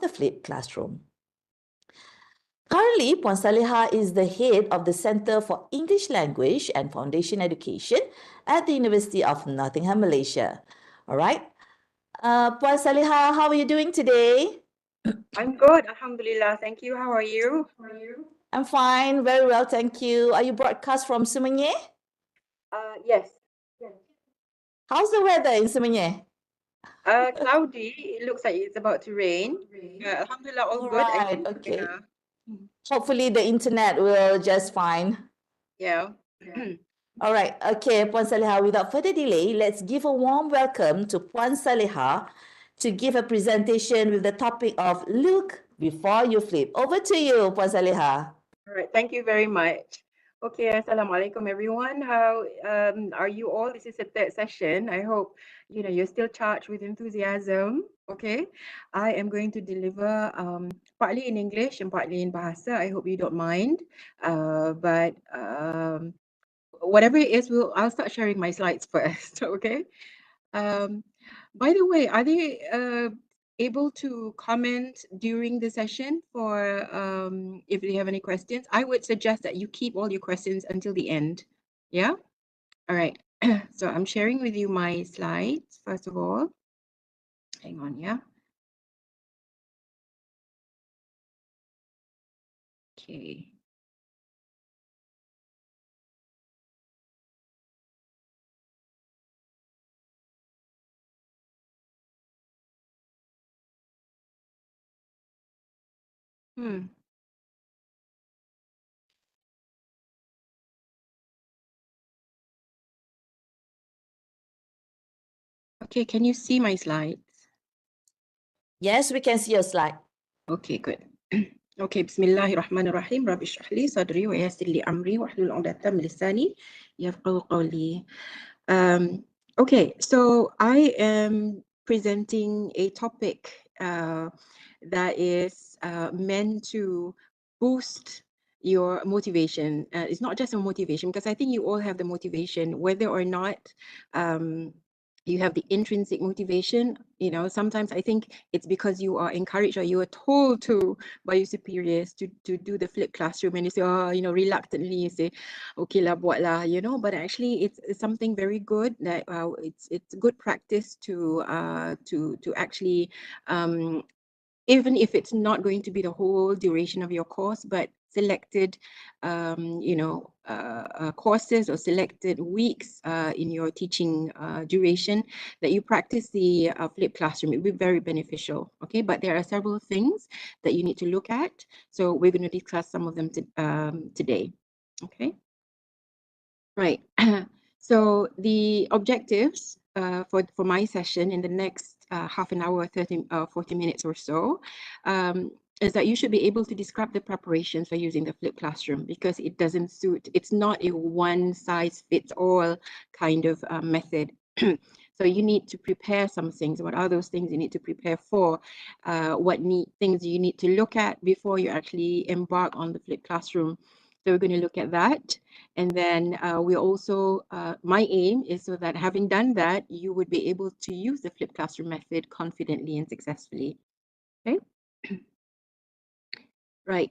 the flipped classroom. Currently, Puan Saleha is the head of the Center for English Language and Foundation Education at the University of Nottingham, Malaysia. All right. Puan Saleha, how are you doing today? I'm good, Alhamdulillah. Thank you. How are you? I'm fine, very well, thank you. Are you broadcast from Semenyih? Yes. How's the weather in Semenyih? Cloudy. It looks like it's about to rain. Alhamdulillah, all All good. I right, think, okay. Hopefully the internet will just fine. yeah. All right, okay, Puan Saleha, without further delay, let's give a warm welcome to Puan Saleha to give a presentation with the topic of Look Before You Flip. Over to you, Puan Saleha. All right. Thank you very much. Okay. Assalamualaikum, everyone. How are you all? This is the third session. I hope you're still charged with enthusiasm. Okay. I am going to deliver partly in English and partly in Bahasa. I hope you don't mind. But whatever it is, I'll start sharing my slides first. Okay. By the way, are they able to comment during the session for if they have any questions? I would suggest that you keep all your questions until the end. Yeah? All right. So I'm sharing with you my slides, first of all. Hang on, yeah? Okay. Okay, can you see my slides? Yes, we can see your slide. Okay, good. Okay, Bismillahirrahmanirrahim. Rabbi shrah li sadri wa yassir li amri wahlul 'uqdatam min lisani yafqahu qawli. Okay, so I am presenting a topic that is meant to boost your motivation. It's not just a motivation, because I think you all have the motivation, whether or not you have the intrinsic motivation. Sometimes I think it's because you are encouraged or you are told to by your superiors to do the flipped classroom, and you say, reluctantly you say, okay lah, buat lah, but actually it's something very good that it's good practice to actually even if it's not going to be the whole duration of your course, but selected, courses or selected weeks in your teaching duration, that you practice the flipped classroom. It will be very beneficial, okay? But there are several things that you need to look at. So we're going to discuss some of them today, okay? Right. So the objectives for my session in the next half an hour, 40 minutes or so, is that you should be able to describe the preparations for using the flipped classroom, because it doesn't suit, it's not a one size fits all kind of method. So you need to prepare some things. What are those things you need to prepare for? What things you need to look at before you actually embark on the flipped classroom? So we're going to look at that. And then we also, my aim is so that having done that, you would be able to use the flipped classroom method confidently and successfully. Okay. Right.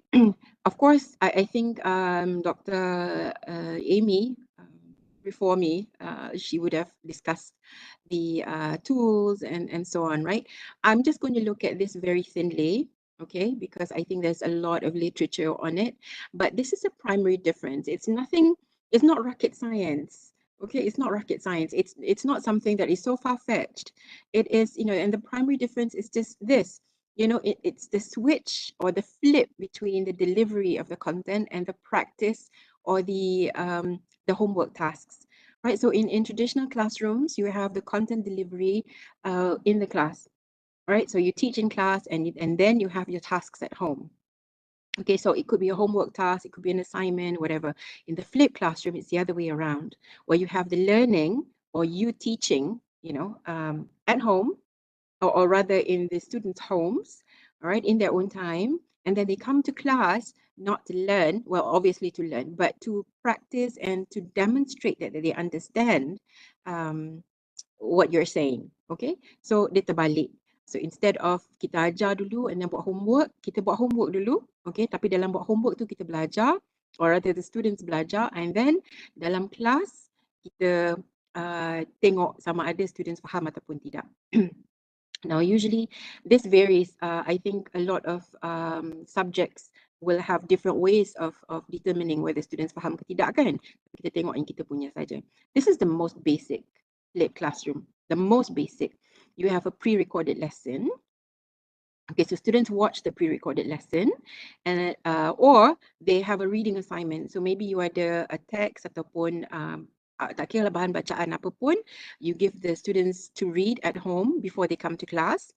Of course, I think Dr. Amy, before me, she would have discussed the tools and so on, right? I'm just going to look at this very thinly, okay, because I think there's a lot of literature on it. But this is a primary difference. It's nothing, it's not rocket science. Okay, it's not rocket science. It's not something that is so far-fetched. It is, and the primary difference is just this. It's the switch or the flip between the delivery of the content and the practice or the homework tasks, right? So in traditional classrooms, you have the content delivery in the class, right? So you teach in class and then you have your tasks at home. Okay, so it could be a homework task, it could be an assignment, whatever. In the flipped classroom, it's the other way around, where you have the learning or you teaching, at home, or rather in the students' homes, all right, in their own time. And then they come to class not to learn, well, obviously to learn, but to practice and to demonstrate that they understand what you're saying, okay? So, dia terbalik. So instead of kita ajar dulu and then buat homework, kita buat homework dulu, okay? Tapi dalam buat homework tu kita belajar, or rather the students belajar, and then dalam kelas kita tengok sama ada students faham ataupun tidak. Now, usually this varies. I think a lot of subjects will have different ways of determining whether students faham ke tidak kan. Kita tengok yang kita punya saja. This is the most basic flipped classroom. The most basic. You have a pre-recorded lesson. Okay, so students watch the pre-recorded lesson, and or they have a reading assignment. So maybe you ada a text ataupun tak kira lah bahan bacaan apapun, you give the students to read at home before they come to class,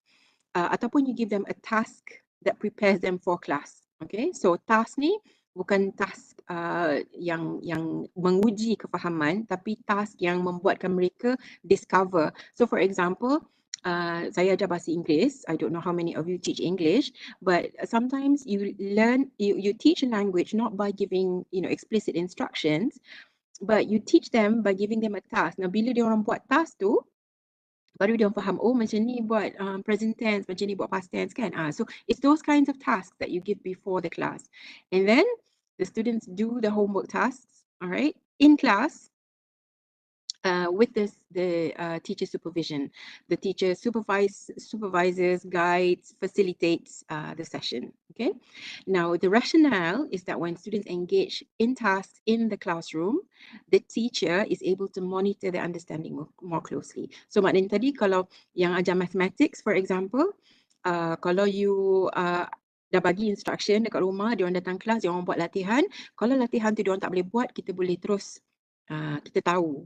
ataupun you give them a task that prepares them for class. Okay, so task ni bukan task yang menguji kefahaman, tapi task yang membuatkan mereka discover. So for example, saya ajar bahasa Inggeris. I don't know how many of you teach English, but sometimes you learn, you teach a language not by giving explicit instructions, but you teach them by giving them a task. Now, bila dia orang buat task tu, baru dia orang faham, oh macam ni buat present tense, macam ni buat past tense kan. So it's those kinds of tasks that you give before the class. And then the students do the homework tasks, all right, in class. With the teacher supervision. The teacher supervises, guides, facilitates the session. Okay. Now the rationale is that when students engage in tasks in the classroom, the teacher is able to monitor their understanding more closely. So maknanya tadi kalau yang ajar mathematics, for example, kalau you dah bagi instruction dekat rumah, dia orang datang kelas, dia orang buat latihan. Kalau latihan tu dia orang tak boleh buat, kita boleh terus kita tahu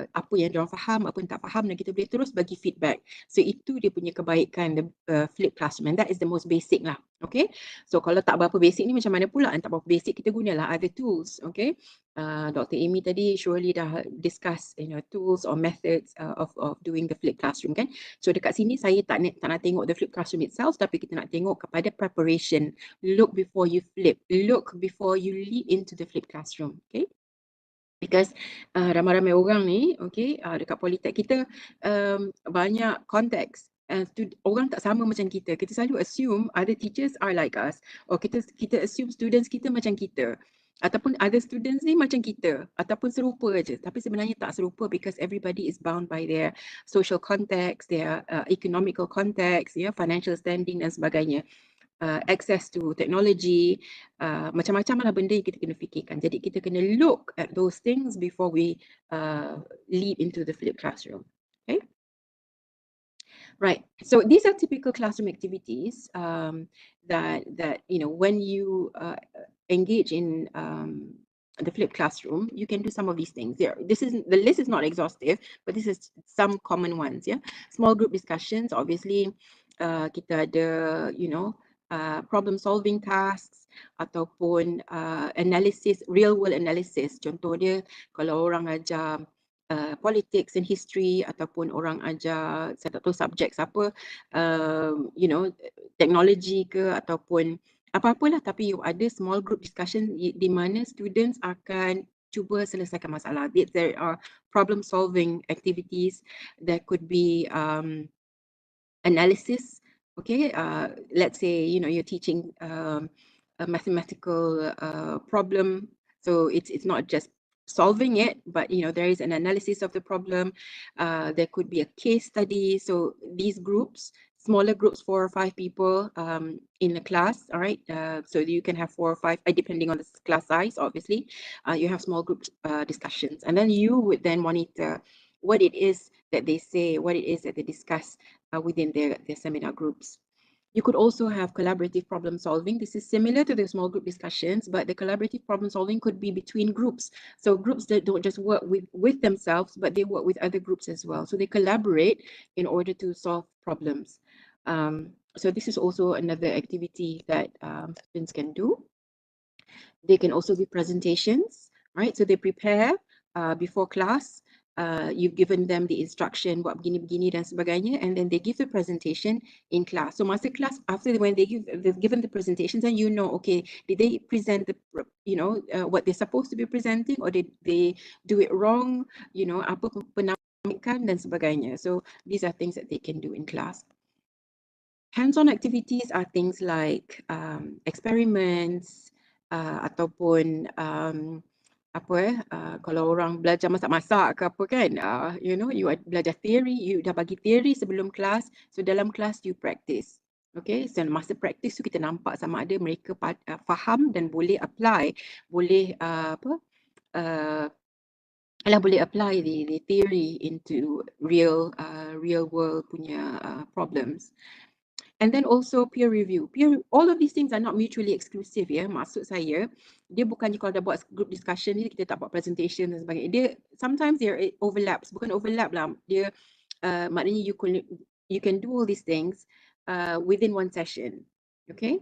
apa yang diorang faham, apa yang tak faham, dan kita boleh terus bagi feedback. So itu dia punya kebaikan the flipped classroom, and that is the most basic lah. Okay, so kalau tak berapa basic ni macam mana pula? Tak berapa basic, kita gunalah other tools. Okay, Dr. Amy tadi surely dah discuss tools or methods of doing the flipped classroom kan. So dekat sini saya tak nak tengok the flipped classroom itself, tapi kita nak tengok kepada preparation. Look before you flip, look before you leap into the flipped classroom. Okay, because ramai-ramai orang ni, okay, dekat Politek kita banyak konteks. Orang tak sama macam kita. Kita selalu assume other teachers are like us. Or kita assume students kita macam kita. Ataupun other students ni macam kita. Ataupun serupa aja. Tapi sebenarnya tak serupa because everybody is bound by their social context, their economical context, financial standing dan sebagainya. Access to technology, macam-macam lah benda yang kita kena fikirkan. Jadi kita kena look at those things before we leap into the flipped classroom. Okay, right. So these are typical classroom activities that when you engage in the flipped classroom, you can do some of these things. The list is not exhaustive, but this is some common ones. Yeah, small group discussions. Obviously, kita ada problem solving tasks ataupun analysis, real world analysis. Contoh dia kalau orang ajar politics and history ataupun orang ajar saya tak tahu subjek apa, teknologi ke ataupun apa-apalah, tapi you ada small group discussion di mana students akan cuba selesaikan masalah. There are problem solving activities. There could be analysis. Okay, let's say you're teaching a mathematical problem, so it's not just solving it, but there is an analysis of the problem. There could be a case study. So these groups, smaller groups, 4 or 5 people in a class, all right, so you can have 4 or 5 depending on the class size. Obviously, you have small group discussions, and then you would then monitor what it is that they say, what it is that they discuss within their seminar groups. You could also have collaborative problem solving. This is similar to the small group discussions, but the collaborative problem solving could be between groups. So groups that don't just work with themselves, but they work with other groups as well. So they collaborate in order to solve problems. So this is also another activity that students can do. They can also do presentations, right? So they prepare before class. You've given them the instruction, buat begini-begini dan sebagainya, and then they give the presentation in class. So masa class, after when they've given the presentations, and okay, did they present the, what they're supposed to be presenting, or did they do it wrong? Apa penampilan dan sebagainya. So these are things that they can do in class. Hands-on activities are things like experiments ataupun kalau orang belajar masak-masak ke apa kan, you know, you belajar theory, you dah bagi theory sebelum kelas, so dalam kelas you practice. Okay, so masa practice tu kita nampak sama ada mereka faham dan boleh apply, boleh boleh apply the theory into real world punya problems. And then also peer review. All of these things are not mutually exclusive ya. Maksud saya, dia bukannya kalau dah buat group discussion ni kita tak buat presentation dan sebagainya. Dia sometimes there overlaps. Bukan overlap lah. Dia maknanya you can do all these things within one session. Okay?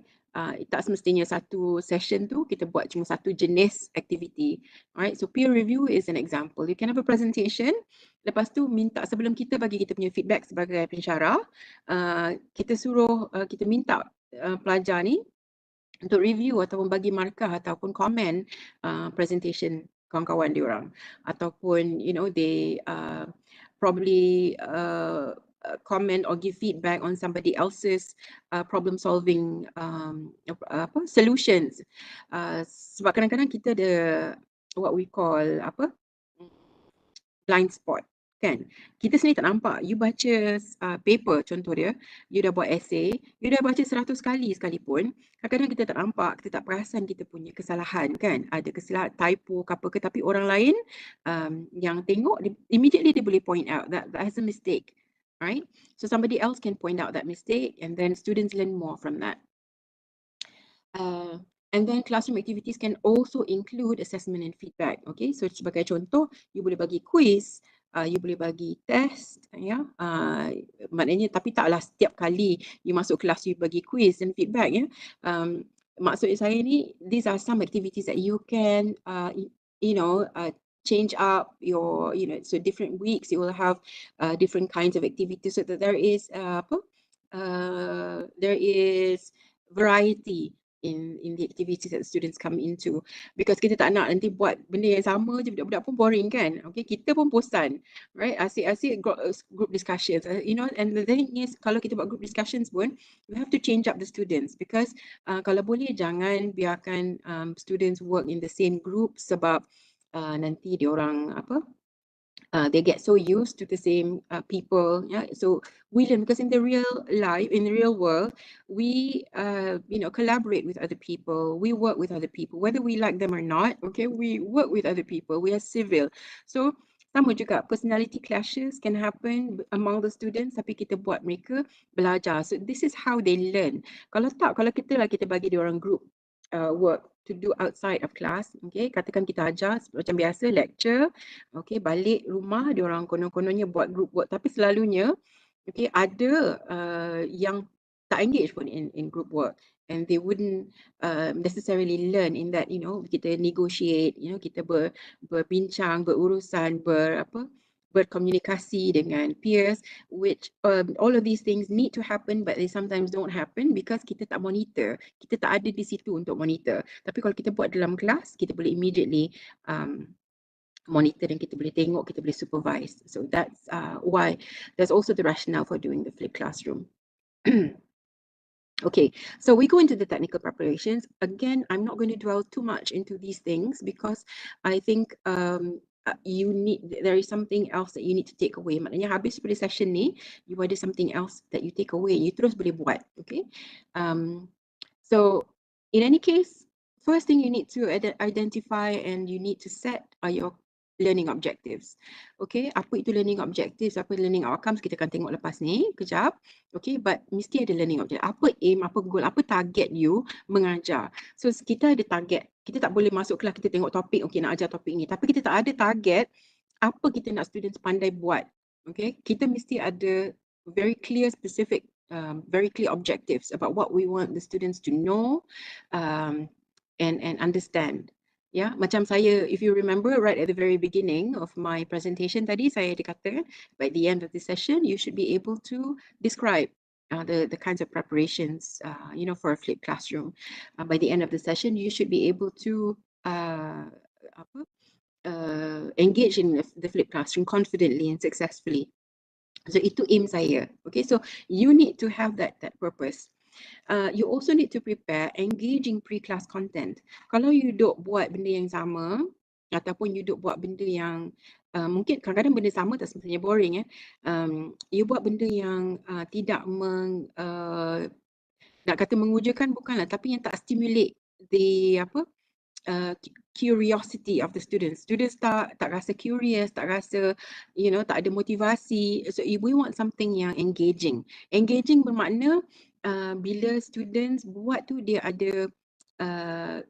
Tak semestinya satu session tu kita buat cuma satu jenis activity. Alright, so peer review is an example. You can have a presentation, lepas tu minta sebelum kita bagi kita punya feedback sebagai pensyarah, kita suruh, kita minta pelajar ni untuk review ataupun bagi markah ataupun komen presentation kawan-kawan diorang, ataupun you know they probably comment or give feedback on somebody else's problem solving solutions. Sebab kadang-kadang kita ada what we call blind spot kan. Kita sendiri tak nampak. You baca paper contoh dia, you dah buat essay, you dah baca 100 kali sekalipun, kadang-kadang kita tak nampak, kita tak perasan kita punya kesalahan kan. Ada kesalahan typo ke apa ke, tapi orang lain yang tengok immediately dia boleh point out that has a mistake. Right? So somebody else can point out that mistake and then students learn more from that. And then classroom activities can also include assessment and feedback. Okay, so sebagai contoh, you boleh bagi quiz, you boleh bagi test, ya. Maknanya tapi taklah setiap kali you masuk kelas you bagi quiz dan feedback ya. Maksud saya ni, these are some activities that you can, you know, change up your, you know, so different weeks you will have different kinds of activities so that there is there is variety in the activities that students come into, because kita tak nak nanti buat benda yang sama je, budak-budak pun boring kan. Okay, kita pun bosan, right? Asyik group discussions, you know. And the thing is, kalau kita buat group discussions pun, we have to change up the students, because kalau boleh jangan biarkan students work in the same group, sebab nanti diorang they get so used to the same people. Yeah, so we learn, because in the real life, in the real world, we you know, collaborate with other people. We work with other people, whether we like them or not. Okay, we work with other people. We are civil. So sama juga, personality clashes can happen among the students, tapi kita buat mereka belajar. So this is how they learn. Kalau kita bagi dia orang group work to do outside of class, okay, katakan kita ajar macam biasa lecture, okay, balik rumah dia orang konon-kononnya buat group work, tapi selalunya okay, ada yang tak engage pun in group work, and they wouldn't necessarily learn in that, you know, kita negotiate, you know, kita berbincang, berurusan, berkomunikasi dengan peers, which all of these things need to happen, but they sometimes don't happen because kita tak monitor, kita tak ada di situ untuk monitor. Tapi kalau kita buat dalam kelas, kita boleh immediately monitor dan kita boleh tengok, kita boleh supervise. So that's why there's also the rationale for doing the flipped classroom. Okay, so we go into the technical preparations. Again, I'm not going to dwell too much into these things because I think there is something else that you need to take away. Maknanya habis pada session ni, you ada something else that you take away. You terus boleh buat. Okay. So in any case, first thing you need to identify and you need to set are your learning objectives. Okay, apa itu learning objectives, apa learning outcomes, kita akan tengok lepas ni kejap. Okay, but mesti ada learning objective. Apa aim, apa goal, apa target you mengajar. So kita ada target. Kita tak boleh masuk kelas kita tengok topik, okay nak ajar topik ni, tapi kita tak ada target apa kita nak students pandai buat. Okay, kita mesti ada very clear, specific, very clear objectives about what we want the students to know and understand. Ya, macam saya, if you remember right at the very beginning of my presentation tadi, saya dikatakan by the end of the session, you should be able to describe the kinds of preparations, you know, for a flipped classroom. By the end of the session, you should be able to engage in the flipped classroom confidently and successfully. So itu aim saya. Okay, so you need to have that purpose. You also need to prepare engaging pre-class content. Kalau you duk buat benda yang sama ataupun you duk buat benda yang mungkin kadang-kadang benda sama tak semestinya boring you buat benda yang tidak nak kata mengujakan bukanlah, tapi yang tak stimulate the curiosity of the students. Students tak rasa curious, tak rasa tak ada motivasi. So we want something yang engaging. Engaging bermakna bila students buat tu dia ada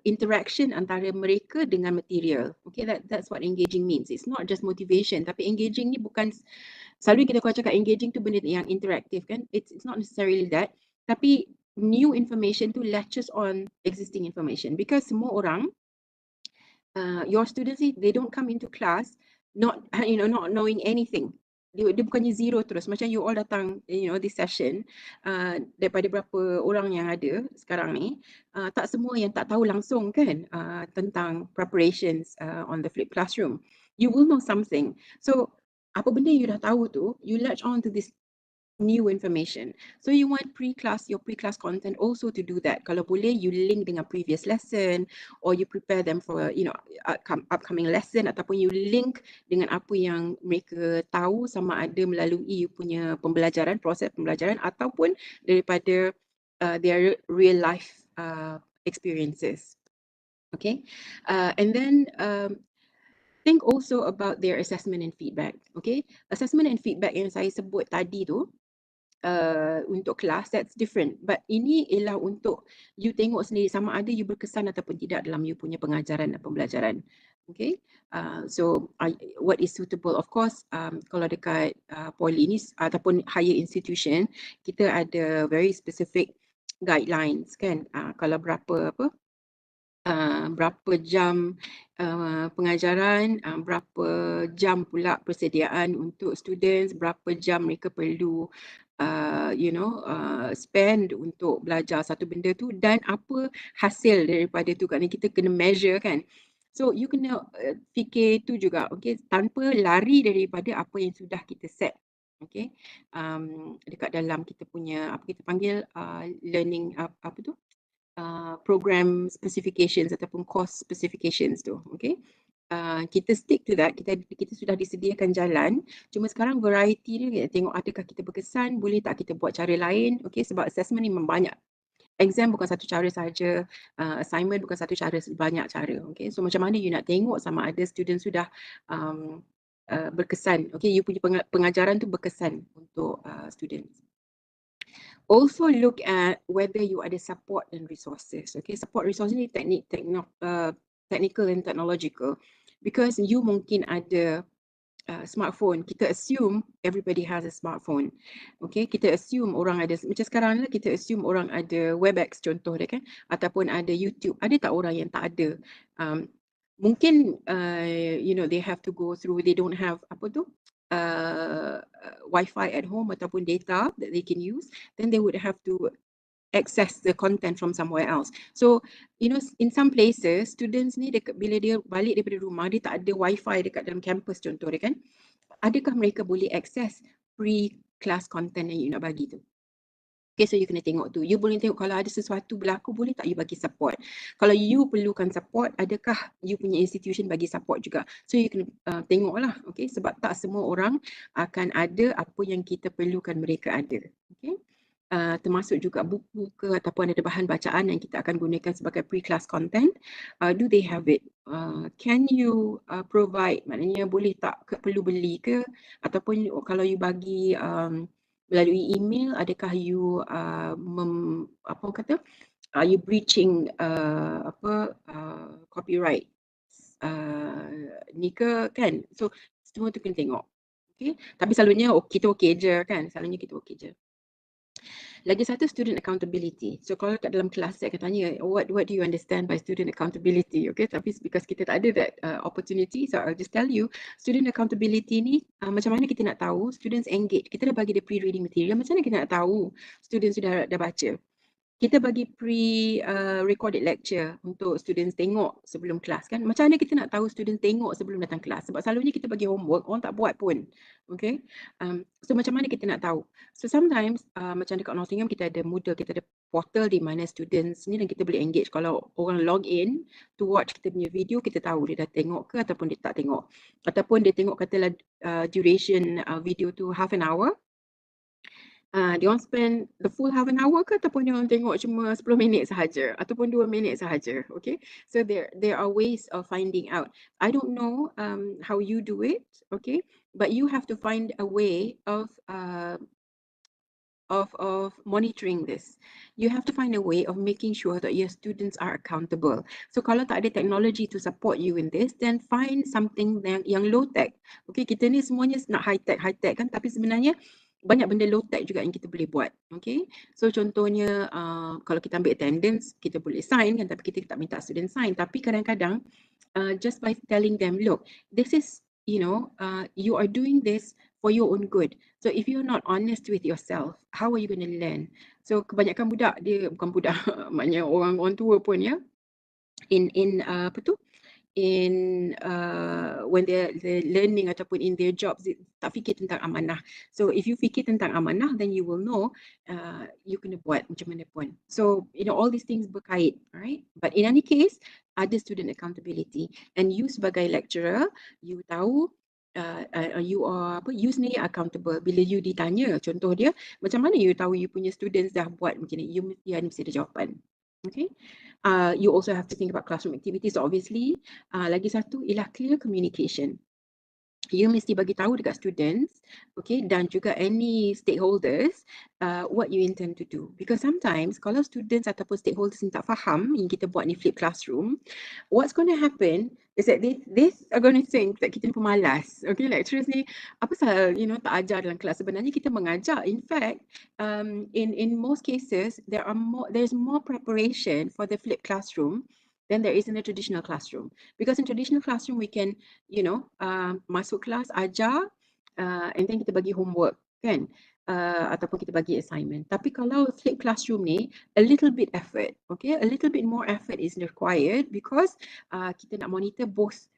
interaction antara mereka dengan material. Okay, that's what engaging means. It's not just motivation, tapi engaging ni bukan selalu kita kalau cakap engaging tu benda yang interaktif kan. It's not necessarily that, tapi new information tu latches on existing information, because semua orang your students, they don't come into class not not knowing anything. Dia bukannya zero terus. Macam you all datang this session, daripada berapa orang yang ada sekarang ni, tak semua yang tak tahu langsung kan tentang preparations on the flipped classroom. You will know something. So apa benda you dah tahu tu, you latch on to this new information. So you want your pre-class content also to do that. Kalau boleh, you link dengan previous lesson, or you prepare them for upcoming lesson, ataupun you link dengan apa yang mereka tahu sama ada melalui you punya pembelajaran, proses pembelajaran, ataupun daripada their real life experiences. Okay, and then think also about their assessment and feedback. Okay, assessment and feedback yang saya sebut tadi tu, untuk kelas, that's different. But ini ialah untuk you tengok sendiri sama ada you berkesan ataupun tidak dalam you punya pengajaran dan pembelajaran. Okay, so what is suitable? Of course, kalau dekat poly ni ataupun higher institution, kita ada very specific guidelines kan. Kalau berapa jam pengajaran, berapa jam pula persediaan untuk students, berapa jam mereka perlu spend untuk belajar satu benda tu, dan apa hasil daripada tu. Kerana kita kena measure kan. So you kena fikir tu juga, okay, tanpa lari daripada apa yang sudah kita set. Okay, dekat dalam kita punya apa kita panggil learning program specifications ataupun course specifications tu. Okay, kita stick to that. Kita sudah disediakan jalan. Cuma sekarang variety ni kita tengok adakah kita berkesan, boleh tak kita buat cara lain. Okay, sebab assessment ni memang banyak. Exam bukan satu cara saja, assignment bukan satu cara, banyak cara. Okay, so macam mana you nak tengok sama ada student sudah berkesan. Okay, you punya pengajaran tu berkesan untuk students. Also look at whether you ada support and resources. Okay, support resources ni technical and technological, because you mungkin ada smartphone. Kita assume everybody has a smartphone. Okay, kita assume orang ada, macam sekarang lah, kita assume orang ada Webex contoh dia kan, ataupun ada YouTube. Ada tak orang yang tak ada? Mungkin they have to go through, they don't have Wi-Fi at home ataupun data that they can use, then they would have to access the content from somewhere else. So in some places, students ni bila dia balik daripada rumah, dia tak ada Wi-Fi dekat dalam campus contoh dia kan, adakah mereka boleh access pre-class content yang you nak bagi tu? Okay, so you kena tengok tu. You boleh tengok kalau ada sesuatu berlaku, boleh tak you bagi support? Kalau you perlukan support, adakah you punya institution bagi support juga? So you kena tengok lah, okay? Sebab tak semua orang akan ada apa yang kita perlukan mereka ada. Okay? Termasuk juga buku ke ataupun ada bahan bacaan yang kita akan gunakan sebagai pre-class content. Do they have it? Can you provide? Maknanya boleh tak perlu beli ke? Ataupun kalau you bagi melalui email, adakah you you breaching copyright ni ke kan? So semua tu kena tengok. Okay? Tapi selalunya kita okey je kan? Selalunya kita okey je. Lagi satu, student accountability. So kalau kat dalam kelas saya akan tanya, what do you understand by student accountability? Okay, tapi because kita tak ada that opportunity, so I'll just tell you, student accountability ni macam mana kita nak tahu students engage? Kita dah bagi dia pre-reading material, macam mana kita nak tahu students sudah baca? kita bagi recorded lecture untuk students tengok sebelum kelas kan. Macam mana kita nak tahu students tengok sebelum datang kelas? Sebab selalunya kita bagi homework, orang tak buat pun. Okay. So macam mana kita nak tahu? So sometimes macam dekat Nottingham kita ada Moodle, kita ada portal di mana students ni dan kita boleh engage. Kalau orang log in to watch kita punya video, kita tahu dia dah tengok ke ataupun dia tak tengok. Ataupun dia tengok katalah duration video tu half an hour. Dia orang spend the full half an hour ke ataupun dia orang tengok cuma 10 minit sahaja ataupun 2 minit sahaja. Okay, so there are ways of finding out. I don't know how you do it, okay, but you have to find a way of monitoring this. You have to find a way of making sure that your students are accountable. So kalau tak ada technology to support you in this, then find something yang low tech. Okay, kita ni semuanya nak high tech kan, tapi sebenarnya banyak benda low tech juga yang kita boleh buat. Okay, so contohnya kalau kita ambil attendance, kita boleh sign kan, tapi kita tak minta student sign. Tapi kadang-kadang just by telling them, look, this is, you know, you are doing this for your own good. So if you're not honest with yourself, how are you going to learn? So kebanyakan budak, dia bukan budak, maknanya orang tua pun ya, in apa tu, in when they're learning ataupun in their jobs, tak fikir tentang amanah. So if you fikir tentang amanah, then you will know you kena buat macam mana pun. So you know all these things berkait, right? But in any case, ada student accountability, and you sebagai lecturer, you tahu you are you sendiri accountable. Bila you ditanya, contoh dia, macam mana you tahu you punya students dah buat macam ni, you mesti ada jawapan. Okay. You also have to think about classroom activities, obviously. Lagi satu ialah clear communication. You mesti bagi tahu dekat students, okay, dan juga any stakeholders what you intend to do. Because sometimes kalau students ataupun stakeholders ni tak faham yang kita buat ni flipped classroom, what's going to happen is that they are going to think that kita ni pemalas. Okay, lecturers ni apa pasal tak ajar dalam kelas. Sebenarnya kita mengajar. In fact, in most cases there's more preparation for the flipped classroom than there is in a traditional classroom. Because in traditional classroom we can, masuk kelas, ajar, and then kita bagi homework, kan? Ataupun kita bagi assignment. Tapi kalau flipped classroom ni, a little bit effort, okay? A little bit more effort is required because kita nak monitor both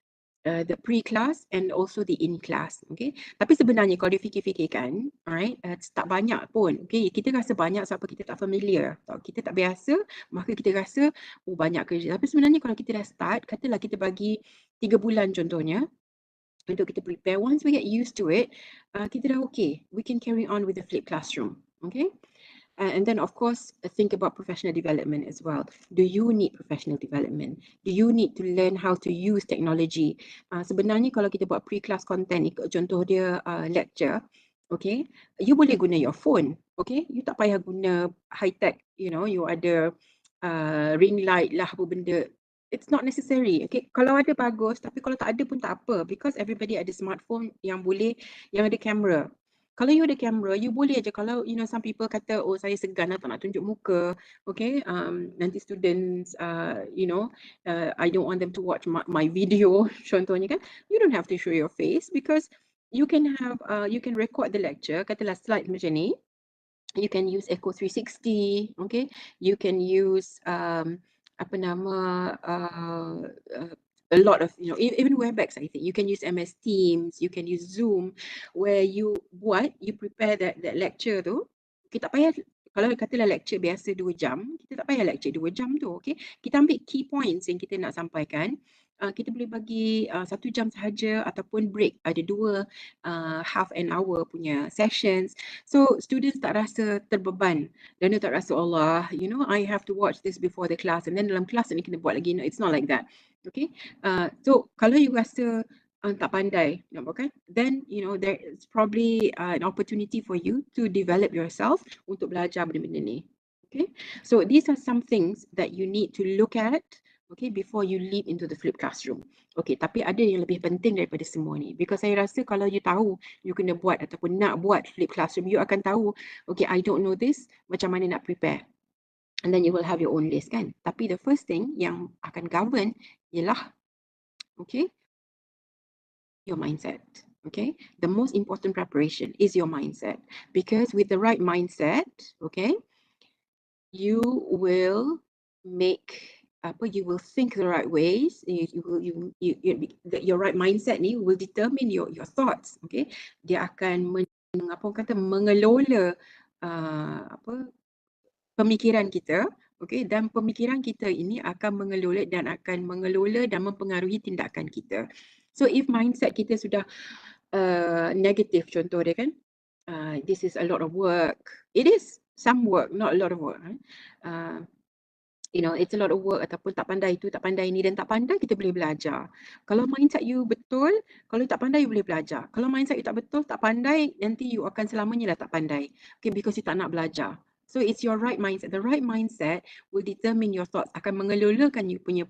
the pre-class and also the in-class, okay? Tapi sebenarnya kalau difikir-fikirkan, alright, tak banyak pun, okay? Kita rasa banyak sebab kita tak familiar, kita tak biasa, maka kita rasa banyak kerja. Tapi sebenarnya kalau kita dah start, katalah kita bagi 3 bulan contohnya, untuk kita prepare, once we get used to it, kita dah okay, we can carry on with the flipped classroom, okay? And then of course, think about professional development as well. Do you need professional development? Do you need to learn how to use technology? Sebenarnya kalau kita buat pre-class content, contoh dia lecture, okay, you boleh guna your phone, okay? You tak payah guna high-tech, you ada ring light lah apa benda. It's not necessary, okay? Kalau ada bagus, tapi kalau tak ada pun tak apa, because everybody ada smartphone yang ada kamera. Kalau you ada kamera, you boleh aja. Kalau some people kata, oh saya segan tak nak tunjuk muka, okay, nanti students, I don't want them to watch my video, contohnya kan, you don't have to show your face because you can record the lecture, katalah slide macam ni, you can use Echo 360, okay, you can use a lot of, even WebEx, I think. You can use MS Teams, you can use Zoom, where you prepare that lecture tu. Kita tak payah, kalau katalah lecture biasa 2 jam, kita tak payah lecture 2 jam tu, okay? Kita ambil key points yang kita nak sampaikan. Kita boleh bagi 1 jam sahaja ataupun break. Ada 2 half an hour punya sessions. So students tak rasa terbeban. Dan dia tak rasa, Allah, I have to watch this before the class. And then dalam kelas ni kena buat lagi. No, it's not like that. Okay. So kalau you rasa tak pandai, kan? Then there is probably an opportunity for you to develop yourself untuk belajar benda-benda ni. Okay. So these are some things that you need to look at, okay, before you leap into the flipped classroom. Okay, tapi ada yang lebih penting daripada semua ni. Because saya rasa kalau you tahu you kena buat ataupun nak buat flipped classroom, you akan tahu, okay, I don't know this, macam mana nak prepare. And then you will have your own list, kan? Tapi the first thing yang akan govern ialah, okay, your mindset. Okay, the most important preparation is your mindset. Because with the right mindset, okay, you will make you will think the right ways. Your right mindset ni will determine your thoughts. Okay, dia akan mengelola pemikiran kita. Okay, dan pemikiran kita ini akan mengelola dan mempengaruhi tindakan kita. So if mindset kita sudah negatif, contoh dia kan, this is a lot of work. It is some work, not a lot of work. It's a lot of work, ataupun tak pandai itu, tak pandai ini, dan tak pandai kita boleh belajar. Kalau mindset you betul, kalau tak pandai you boleh belajar. Kalau mindset you tak betul, tak pandai, nanti you akan selamanya lah tak pandai. Okay, because you tak nak belajar. So it's your right mindset. The right mindset will determine your thoughts, akan mengelolakan you punya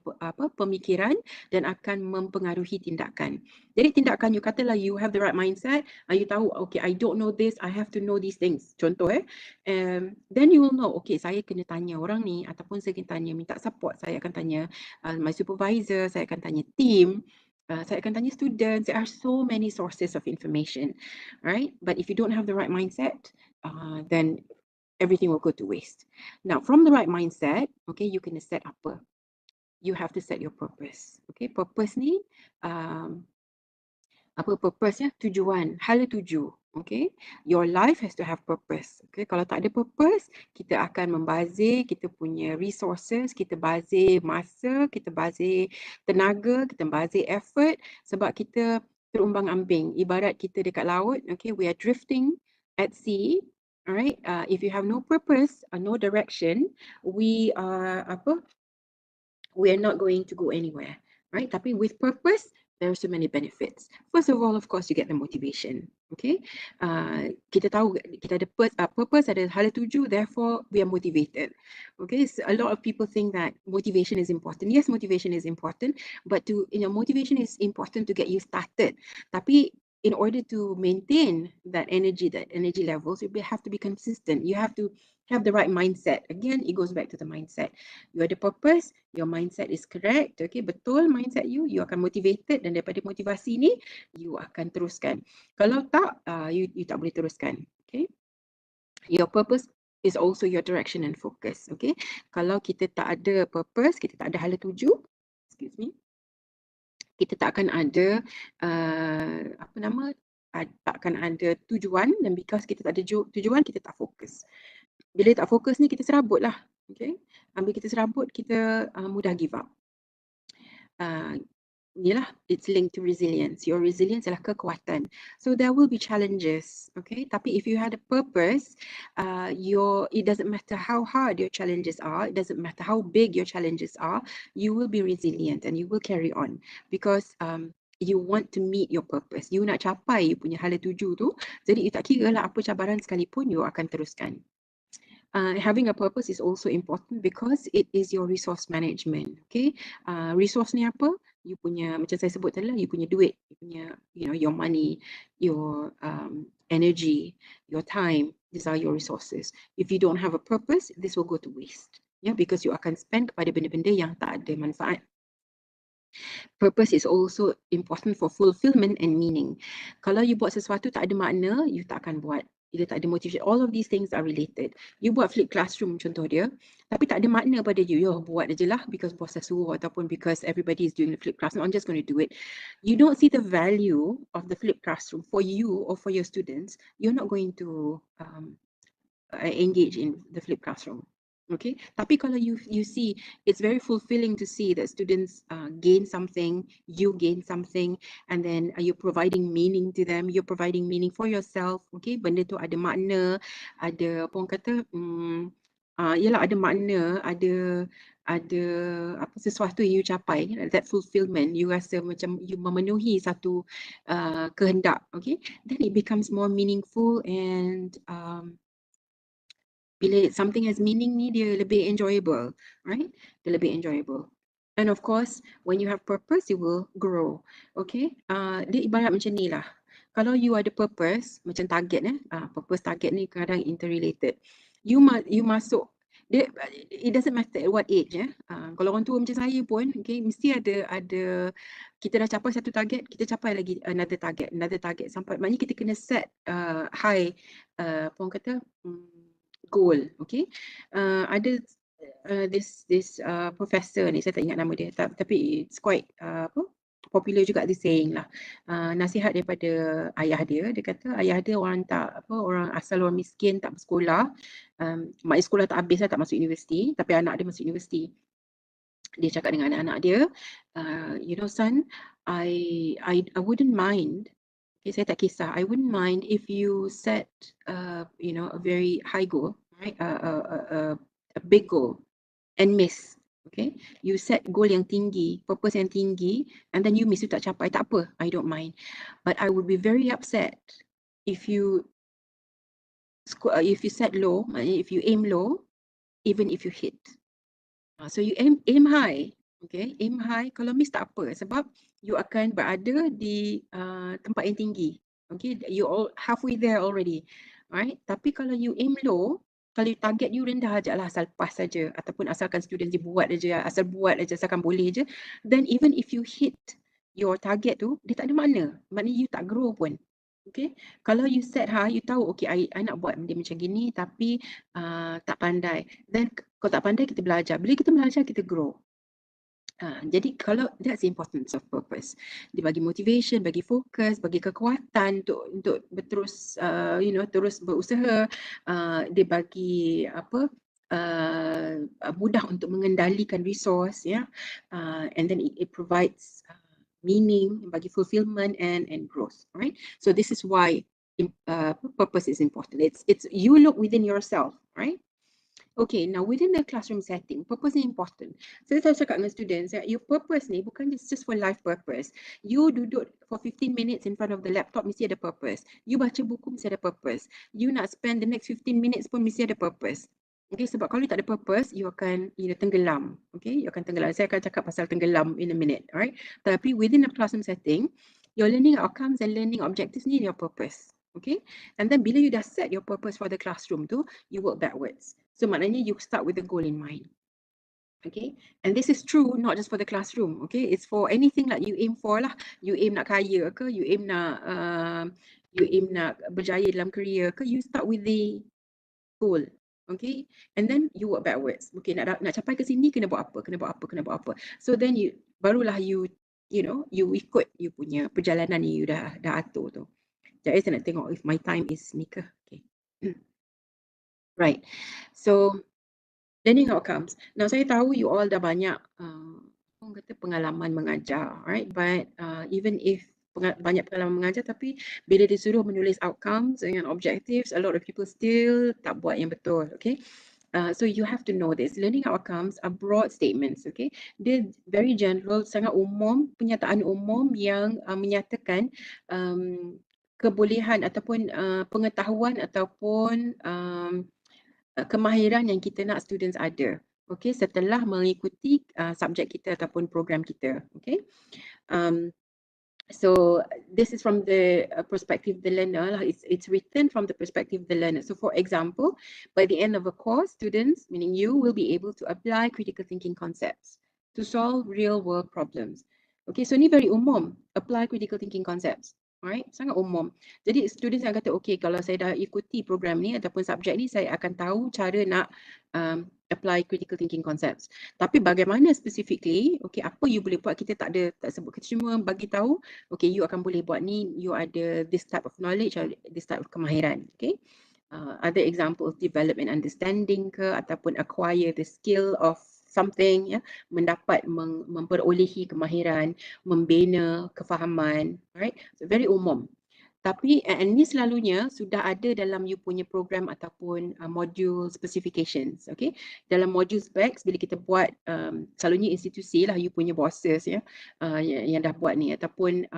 pemikiran dan akan mempengaruhi tindakan. Jadi tindakan you, katalah you have the right mindset, you tahu, okay, I don't know this, I have to know these things. Contoh then you will know, okay, saya kena tanya orang ni, ataupun saya kena tanya, minta support, saya akan tanya my supervisor, saya akan tanya team, saya akan tanya students. There are so many sources of information, right? But if you don't have the right mindset, then everything will go to waste. Now, from the right mindset, okay, you can set apa? You have to set your purpose. Okay, purpose ni, apa purpose ya? Tujuan, hala tuju. Okay, your life has to have purpose. Okay, kalau tak ada purpose, kita akan membazir kita punya resources, kita bazir masa, kita bazir tenaga, kita bazir effort, sebab kita terumbang-ambing. Ibarat kita dekat laut, okay, we are drifting at sea. Alright, if you have no purpose, no direction, we are not going to go anywhere, right? Tapi with purpose, there are so many benefits. First of all, of course, you get the motivation. Okay, kita tahu kita ada purpose, ada hala tuju, therefore we are motivated. Okay, so a lot of people think that motivation is important. Yes, motivation is important, but motivation is important to get you started. Tapi in order to maintain that energy levels, you have to be consistent. You have to have the right mindset. Again, it goes back to the mindset. You ada purpose, your mindset is correct. Okay, betul mindset you akan motivated, dan daripada motivasi ni, you akan teruskan. Kalau tak, you tak boleh teruskan. Okay, your purpose is also your direction and focus. Okay, kalau kita tak ada purpose, kita tak ada hala tuju, excuse me, kita tak akan ada tak akan ada tujuan, dan because kita tak ada tujuan, kita tak fokus. Bila tak fokus ni, kita serabut lah. Okay, ambil kita serabut, kita mudah give up. Inilah, it's linked to resilience. Your resilience adalah kekuatan. So there will be challenges, okay? Tapi if you had a purpose, it doesn't matter how hard your challenges are, it doesn't matter how big your challenges are, you will be resilient and you will carry on because you want to meet your purpose. You nak capai you punya hala tuju tu, jadi you tak kira lah apa cabaran sekalipun, you akan teruskan. Having a purpose is also important because it is your resource management. Okay, resource ni apa? You punya, macam saya sebut tadi lah, you punya duit, you punya, your money, your energy, your time. These are your resources. If you don't have a purpose, this will go to waste. Yeah, because you akan spend kepada benda-benda yang tak ada manfaat. Purpose is also important for fulfillment and meaning. Kalau you buat sesuatu tak ada makna, you tak akan buat. Dia tak ada motivation. All of these things are related. You buat flipped classroom contoh dia, tapi tak ada makna pada you. Buat aja lah because bos dah suruh ataupun because everybody is doing the flipped classroom, I'm just going to do it. You don't see the value of the flipped classroom for you or for your students, you're not going to engage in the flipped classroom. Okay, tapi kalau you see, it's very fulfilling to see that students gain something, you gain something, and then you're providing meaning to them, you're providing meaning for yourself. Okay, benda tu ada makna, ada apa orang kata, yalah, ada makna, ada apa sesuatu yang you capai, that fulfillment, you rasa macam you memenuhi satu kehendak. Okay, then it becomes more meaningful, and bila something has meaning ni, dia lebih enjoyable, right? Dia lebih enjoyable. And of course, when you have purpose, you will grow. Okay? Dia ibarat macam ni lah. Kalau you ada purpose, macam target purpose target ni kadang interrelated. You masuk, it doesn't matter at what age. Kalau orang tua macam saya pun, okay, mesti ada kita dah capai satu target, kita capai lagi another target, sampai maknanya kita kena set high, apa orang kata, goal. Okay, ada this professor ni, saya tak ingat nama dia, tapi it's quite popular juga the saying lah. Nasihat daripada ayah dia kata ayah dia orang asal orang miskin, tak bersekolah, mak sekolah tak habis lah, tak masuk universiti, tapi anak dia masuk universiti. Dia cakap dengan anak-anak dia, you know son, I wouldn't mind. Okay, saya tak kisah. I wouldn't mind if you set, you know, a very high goal, right? A big goal and miss. Okay, you set goal yang tinggi, purpose yang tinggi, and then you miss, you tak capai, tak apa, I don't mind. But I would be very upset if you set low, if you aim low, even if you hit. So you aim high. Okay, aim high. Kalau miss tak apa, sebab you akan berada di tempat yang tinggi. Okay, you all halfway there already, right? Tapi kalau you aim low, kalau target you rendah aja lah, asal pass saja, ataupun asalkan student dia buat aja, asal buat aja, asalkan boleh je, then even if you hit your target tu, dia tak ada makna. Maknanya you tak grow pun. Okay, kalau you set high, you tahu okay, I nak buat benda macam gini, tapi tak pandai. Then kalau tak pandai, kita belajar. Bila kita belajar, kita grow. Jadi kalau that's the importance of purpose. Dia bagi motivation, bagi fokus, bagi kekuatan untuk berterus you know, terus berusaha. Dia bagi mudah untuk mengendalikan resource, ya. And then it provides meaning, bagi fulfillment and growth, right? So this is why purpose is important. It's you look within yourself, right? Okay, now within the classroom setting, purpose is important. So saya cakap dengan students, your purpose ni bukan just for life purpose. You duduk for 15 minutes in front of the laptop, mesti ada purpose. You baca buku, mesti ada purpose. You nak spend the next 15 minutes pun mesti ada purpose. Okay, sebab kalau tak ada purpose, you akan tenggelam. Okay, you akan tenggelam. Saya akan cakap pasal tenggelam in a minute, alright? Tapi within the classroom setting, your learning outcomes and learning objectives ni your purpose. Okay, and then bila you dah set your purpose for the classroom tu, you work backwards. So maknanya you start with the goal in mind. Okay, and this is true not just for the classroom. Okay, it's for anything like you aim for lah. You aim nak kaya ke, you aim nak berjaya dalam career ke, you start with the goal. Okay, and then you work backwards. Okay, nak capai ke sini, kena buat apa. So then barulah you ikut you punya perjalanan ni, you dah atur tu. Sekejap saya nak tengok if my time is ni ke. Okay. Right. So learning outcomes. Now saya tahu you all dah banyak orang kata pengalaman mengajar, right? But even if banyak pengalaman mengajar, tapi bila disuruh menulis outcomes dengan objectives, a lot of people still tak buat yang betul. Okay. So you have to know this. Learning outcomes are broad statements. Okay, they're very general, sangat umum, pernyataan umum yang menyatakan kebolehan ataupun pengetahuan ataupun kemahiran yang kita nak students ada. Okay, setelah mengikuti subjek kita ataupun program kita. Okay. So this is from the perspective of the learner. It's written from the perspective of the learner. So for example, by the end of a course, students, meaning you, will be able to apply critical thinking concepts to solve real world problems. Okay, so ni very umum, apply critical thinking concepts. Alright, sangat umum. Jadi students akan kata, okay, kalau saya dah ikuti program ni ataupun subjek ni, saya akan tahu cara nak apply critical thinking concepts. Tapi bagaimana specifically, okay, apa you boleh buat, kita tak sebut, kita cuma bagi tahu, okay, you akan boleh buat ni, you ada this type of knowledge, or this type of kemahiran. Okay, other examples, develop an understanding ke, ataupun acquire the skill of something, ya, mendapat memperolehi kemahiran, membina kefahaman, right? So very umum. Tapi ini selalunya sudah ada dalam you punya program ataupun module specifications. Okay, dalam module specs bila kita buat, selalunya institusi lah, you punya bosses, ya, yang dah buat ni, ataupun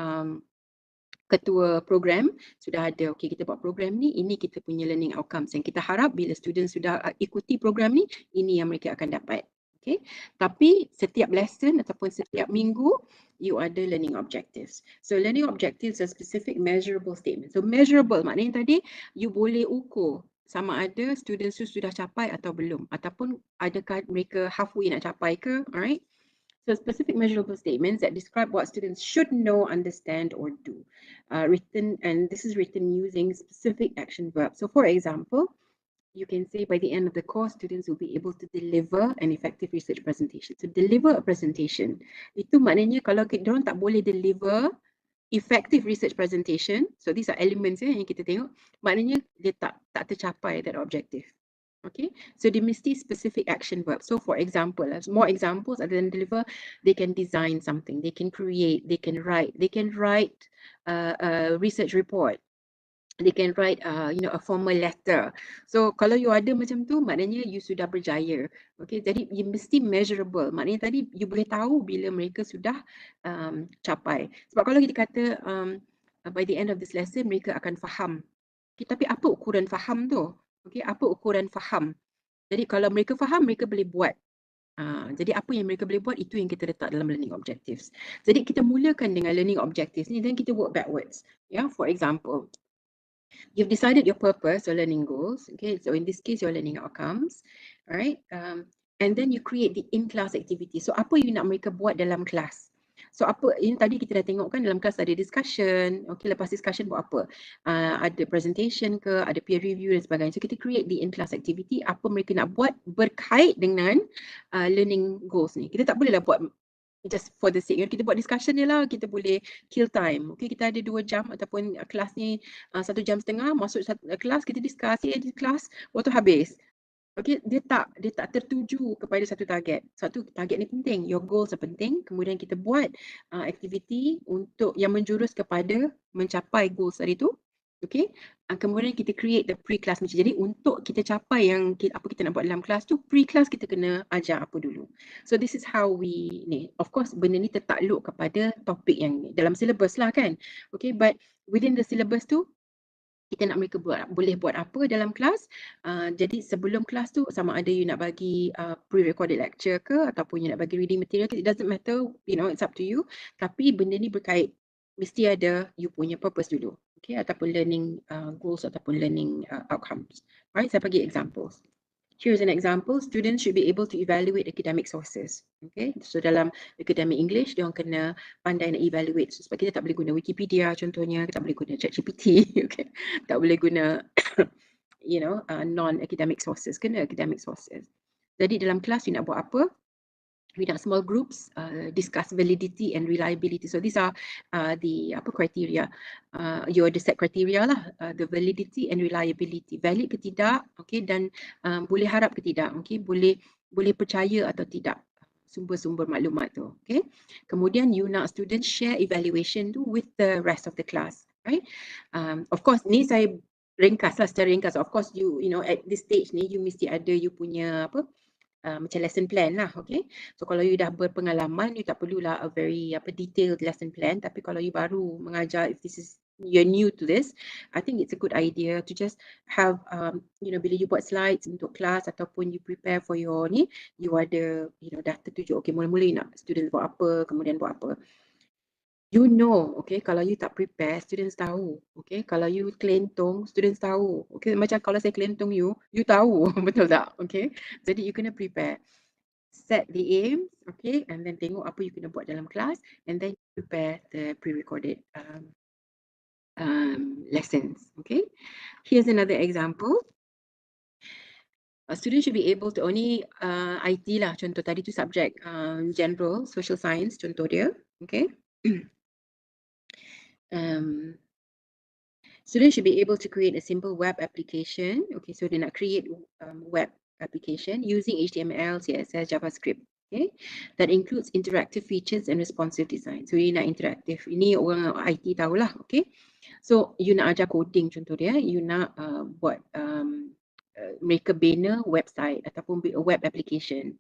ketua program sudah ada, okay, kita buat program ni, ini kita punya learning outcomes yang kita harap bila student sudah ikuti program ni, ini yang mereka akan dapat. Okay, tapi setiap lesson ataupun setiap minggu you ada learning objectives. So learning objectives are specific measurable statements. So measurable maknanya tadi you boleh ukur sama ada students tu sudah capai atau belum, ataupun adakah mereka halfway nak capai ke, alright? So specific measurable statements that describe what students should know, understand, or do. Written, and this is written using specific action verbs. So for example, you can say by the end of the course, students will be able to deliver an effective research presentation. So deliver a presentation, itu maknanya kalau diorang tak boleh deliver effective research presentation, so these are elements yang kita tengok, maknanya dia tak tercapai that objective. Okay, so they mesti specific action verbs. So for example, as more examples other than deliver, they can design something, they can create, they can write a research report, they can write a formal letter. So kalau you ada macam tu, maknanya you sudah berjaya. Okay, jadi you mesti measurable. Maknanya tadi you boleh tahu bila mereka sudah capai. Sebab kalau kita kata by the end of this lesson mereka akan faham. Okay, tapi apa ukuran faham tu? Okay, apa ukuran faham? Jadi kalau mereka faham, mereka boleh buat. Jadi apa yang mereka boleh buat, itu yang kita letak dalam learning objectives. Jadi kita mulakan dengan learning objectives ni dan kita work backwards. Yeah, for example, you've decided your purpose or learning goals. Okay, so in this case, your learning outcomes. All right, and then you create the in-class activity. So apa you nak mereka buat dalam kelas? So apa, ini tadi kita dah tengok kan dalam kelas ada discussion. Okay, lepas discussion buat apa? Ada presentation ke, ada peer review dan sebagainya. So kita create the in-class activity, apa mereka nak buat berkait dengan learning goals ni. Kita tak boleh lah buat just for the sake, kita buat discussion je lah, kita boleh kill time. Okay, kita ada 2 jam ataupun kelas ni 1 jam setengah, masuk kelas, kita diskusi di kelas, waktu habis. Okay, dia tak tertuju kepada satu target. Satu target ni penting, your goals are penting, kemudian kita buat aktiviti untuk yang menjurus kepada mencapai goals tadi tu. Okay, kemudian kita create the pre-class material. Jadi untuk kita capai yang apa kita nak buat dalam kelas tu, pre-class kita kena ajar apa dulu. So this is how we ni. Of course benda ni tertakluk kepada topik yang dalam syllabus lah kan. Okay, but within the syllabus tu kita nak mereka boleh buat apa dalam kelas. Jadi sebelum kelas tu, sama ada you nak bagi pre-recorded lecture ke ataupun you nak bagi reading material, it doesn't matter, it's up to you. Tapi benda ni berkait, mesti ada you punya purpose dulu. Okay, ataupun learning goals ataupun learning outcomes. Alright, saya bagi examples. Here's an example. Students should be able to evaluate academic sources. Okay, so dalam academic English, dia orang kena pandai nak evaluate. So, sebab kita tak boleh guna Wikipedia contohnya, kita tak boleh guna ChatGPT, okay, tak boleh guna non-academic sources, kena academic sources. Jadi dalam kelas you nak buat apa? We nak small groups discuss validity and reliability. So these are the criteria. You ada set criteria lah, the validity and reliability. Valid ke tidak, okay, dan boleh harap ke tidak, okay, boleh percaya atau tidak sumber-sumber maklumat tu, okay. Kemudian you nak students share evaluation tu with the rest of the class, right? Of course ni saya ringkas lah, secara ringkas. Of course you at this stage ni you mesti ada you punya macam lesson plan lah, okay. So kalau you dah berpengalaman, you tak perlulah a very detailed lesson plan. Tapi kalau you baru mengajar, if you're new to this, I think it's a good idea to just have bila you buat slides untuk kelas ataupun you prepare for your ni, you ada dah tertuju, okay, mula-mula you nak students buat apa, kemudian buat apa. Okay, kalau you tak prepare, students tahu. Okay, kalau you kelentong, students tahu. Okay, macam kalau saya kelentong you tahu, betul tak? Okay, jadi you kena prepare. Set the aims, okay, and then tengok apa you kena buat dalam kelas, and then prepare the pre-recorded lessons. Okay, here's another example. A student should be able to only IT lah, contoh tadi tu subject general, social science, contoh dia. Okay. Students should be able to create a simple web application. Okay, so they nak create web application using HTML, CSS, JavaScript. Okay, that includes interactive features and responsive design. So you nak interactive. Ini orang IT tahulah. Okay, so you nak ajar coding contoh dia. You nak buat mereka bina website ataupun web application.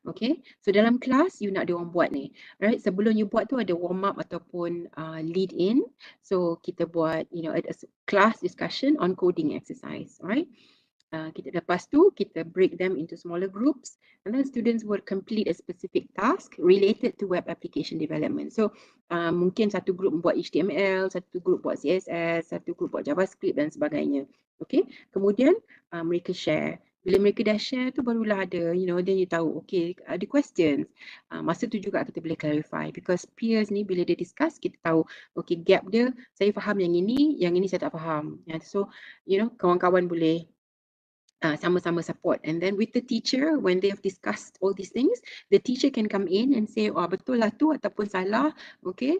Okay, so dalam kelas you nak diorang buat ni, right? Sebelum you buat tu ada warm up ataupun lead in. So kita buat a class discussion on coding exercise, right? Kita lepas tu kita break them into smaller groups, and then students will complete a specific task related to web application development. So mungkin satu group buat HTML, satu group buat CSS, satu group buat JavaScript dan sebagainya. Okay, kemudian mereka share. Bila mereka dah share tu barulah ada, then you tahu, okay, ada questions. Masa tu juga kita boleh clarify, because peers ni bila dia discuss, kita tahu, okay, gap dia, saya faham yang ini saya tak faham. So, kawan-kawan boleh sama-sama support. And then with the teacher, when they have discussed all these things, the teacher can come in and say, oh betul lah tu ataupun salah, okay,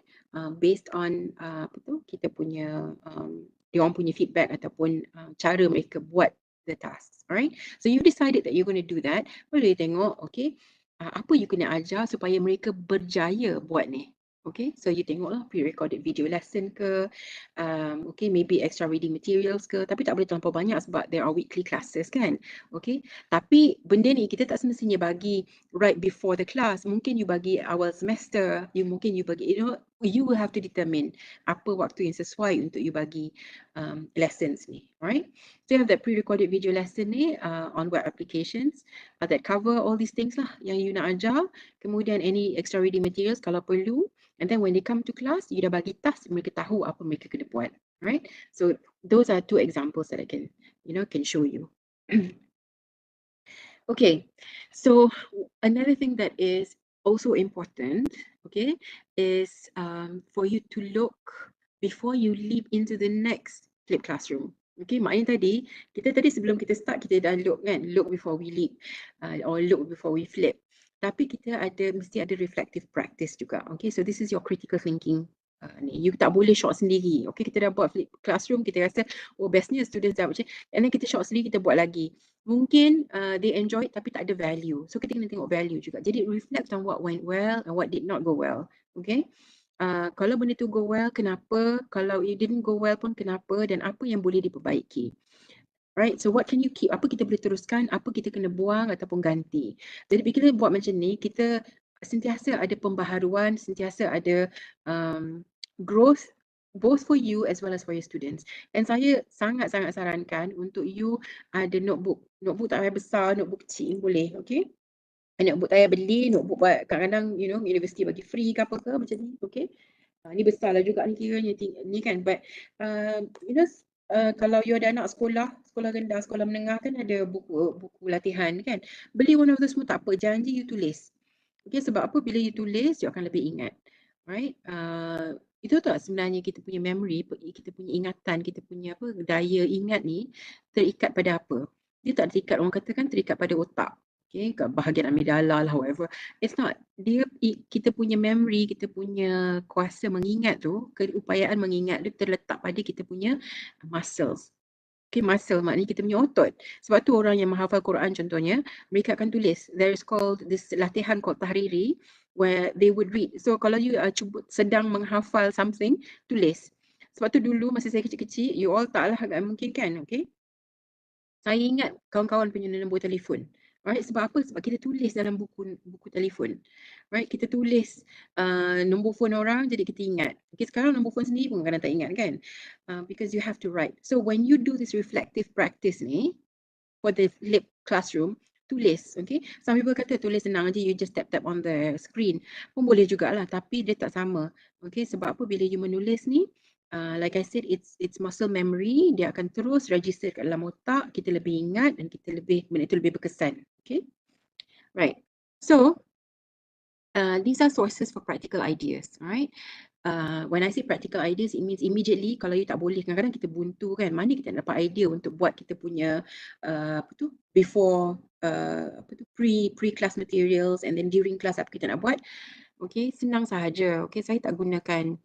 based on apa tu, kita punya dia orang punya feedback ataupun cara mereka buat the tasks. Alright, so you decided that you're going to do that. Boleh tengok, okay, apa you kena ajar supaya mereka berjaya buat ni. Okay, so you tengoklah pre-recorded video lesson ke, okay, maybe extra reading materials ke, tapi tak boleh terlampau banyak sebab there are weekly classes kan. Okay, tapi benda ni kita tak semestinya bagi right before the class. Mungkin you bagi awal semester, mungkin you bagi, you will have to determine apa waktu yang sesuai untuk you bagi lessons ni. Alright, so you have that pre-recorded video lesson ni on web applications that cover all these things lah yang you nak ajar. Kemudian any extra reading materials kalau perlu. And then when they come to class, you dah bagi task, mereka tahu apa mereka kena buat. Right? So those are two examples that I can show you. Okay, so another thing that is also important, okay, is for you to look before you leap into the next flipped classroom. Okay, maknanya kita tadi sebelum kita start, kita dah look kan, look before we leap or look before we flip. Tapi kita mesti ada reflective practice juga. Okay, so this is your critical thinking. You tak boleh short sendiri. Okay, kita dah buat flip classroom, kita rasa oh bestnya students dah macam, and then kita short sendiri, kita buat lagi. Mungkin they enjoy it tapi tak ada value. So kita kena tengok value juga. Jadi reflect on what went well and what did not go well. Okay, kalau benda tu go well, kenapa? Kalau it didn't go well pun kenapa? Dan apa yang boleh diperbaiki. Right, so what can you keep? Apa kita boleh teruskan, apa kita kena buang ataupun ganti. Jadi bila kita buat macam ni, kita sentiasa ada pembaharuan, sentiasa ada growth both for you as well as for your students. And saya sangat-sangat sarankan untuk you ada notebook. Notebook tak payah besar, notebook kecil boleh, okay? Notebook tak payah beli, notebook buat kadang-kadang universiti bagi free ke apa ke macam ni, okay? Ni besar lah juga ni kiranya ni kan, but kalau you ada anak sekolah rendah, sekolah menengah kan ada buku latihan kan. Beli one of those semua tak apa, janji you tulis. Okay, sebab apa? Bila you tulis, you akan lebih ingat. Right? Itu tak sebenarnya kita punya memory, kita punya ingatan, kita punya daya ingat ni terikat pada apa? Dia tak terikat, orang katakan terikat pada otak. Okay, bahagian amigdala lah, however. It's not. Kita punya memory, kita punya kuasa mengingat tu, keupayaan mengingat dia terletak pada kita punya muscles. Okay, muscle maknanya kita punya otot. Sebab tu orang yang menghafal Quran contohnya, mereka akan tulis. There is called this latihan called tahriri, where they would read. So kalau you sedang menghafal something, tulis. Sebab tu dulu masa saya kecil-kecil, you all taklah agak mungkin kan, okay? Saya ingat kawan-kawan punya nombor telefon. Right, sebab apa? Sebab kita tulis dalam buku telefon. Right, kita tulis nombor phone orang, jadi kita ingat. Okay, sekarang nombor phone sendiri pun kadang tak ingat kan? Because you have to write. So when you do this reflective practice ni, for the flipped classroom, tulis, okay? Some people kata tulis senang je, you just tap on the screen. Pun boleh jugalah, tapi dia tak sama. Okay, sebab apa? Bila you menulis ni, like I said, it's muscle memory. Dia akan terus register kat dalam otak. Kita lebih ingat dan benda itu lebih berkesan. Okay, right. So these are sources for practical ideas. Right. When I say practical ideas, it means immediately. Kalau you tak boleh, kadang-kadang kita buntu kan. Mana kita dapat idea untuk buat kita punya before pre-class materials, and then during class apa kita nak buat. Okay, senang sahaja. Okay, saya tak gunakan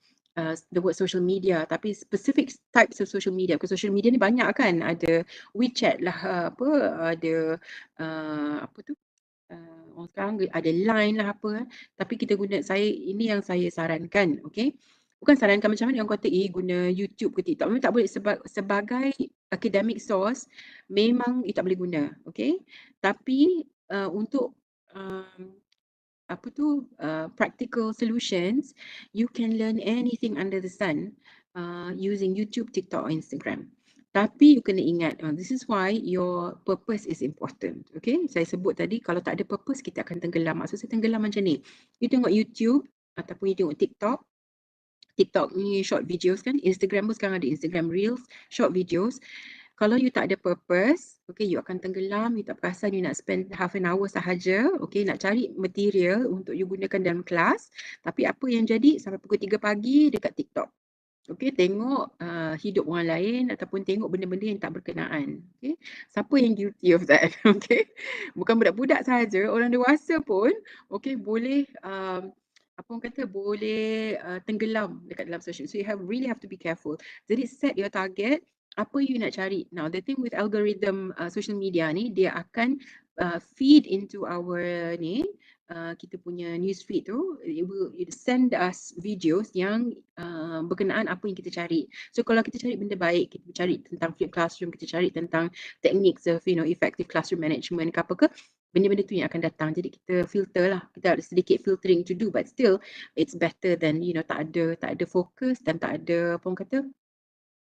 the word social media, tapi specific types of social media. Because social media ni banyak kan, ada WeChat lah, ada orang sekarang ada Line lah apa, tapi kita guna, ini yang saya sarankan, okay? Bukan sarankan macam mana yang kata guna YouTube ke TikTok, memang tak boleh, sebagai academic source memang you tak boleh guna, okay? Tapi untuk practical solutions, you can learn anything under the sun using YouTube, TikTok or Instagram. Tapi you kena ingat, this is why your purpose is important. Okay, saya sebut tadi, kalau tak ada purpose, kita akan tenggelam. Maksud saya tenggelam macam ni. You tengok YouTube ataupun you tengok TikTok. TikTok ni short videos kan. Instagram pun sekarang ada Instagram Reels, short videos. Kalau you tak ada purpose, okay, you akan tenggelam, you tak perasan you nak spend half an hour sahaja, okay, nak cari material untuk you gunakan dalam kelas. Tapi apa yang jadi, sampai pukul 3 pagi dekat TikTok. Okay, tengok hidup orang lain ataupun tengok benda-benda yang tak berkenaan. Okay, siapa yang guilty of that? Okay, bukan budak-budak sahaja, orang dewasa pun okay boleh apa orang kata boleh tenggelam dekat dalam social. So you really have to be careful. Jadi set your target. Apa you nak cari? Now the thing with algorithm social media ni, dia akan feed into our ni kita punya newsfeed tu, it send us videos yang berkenaan apa yang kita cari. So kalau kita cari benda baik, kita cari tentang flipped classroom, kita cari tentang techniques of effective classroom management ke apa ke, benda-benda tu yang akan datang. Jadi kita filter lah, kita ada sedikit filtering to do, but still it's better than tak ada fokus dan tak ada apa orang kata,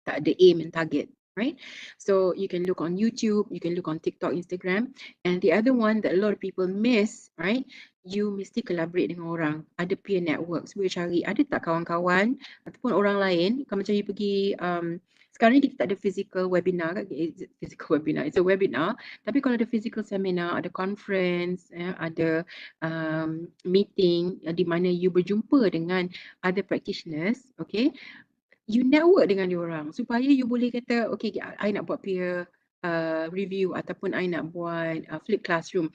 tak ada aim and target. Right? So you can look on YouTube, you can look on TikTok, Instagram, and the other one that a lot of people miss, right? You mesti collaborate dengan orang. Ada peer networks. Boleh cari, ada tak kawan-kawan ataupun orang lain, kalau macam you pergi, sekarang ni kita tak ada physical webinar kan? Physical webinar, it's a webinar. Tapi kalau ada physical seminar, ada conference, ada meeting di mana you berjumpa dengan other practitioners, okay? You network dengan diorang supaya you boleh kata, okay, I nak buat peer review ataupun I nak buat flipped classroom.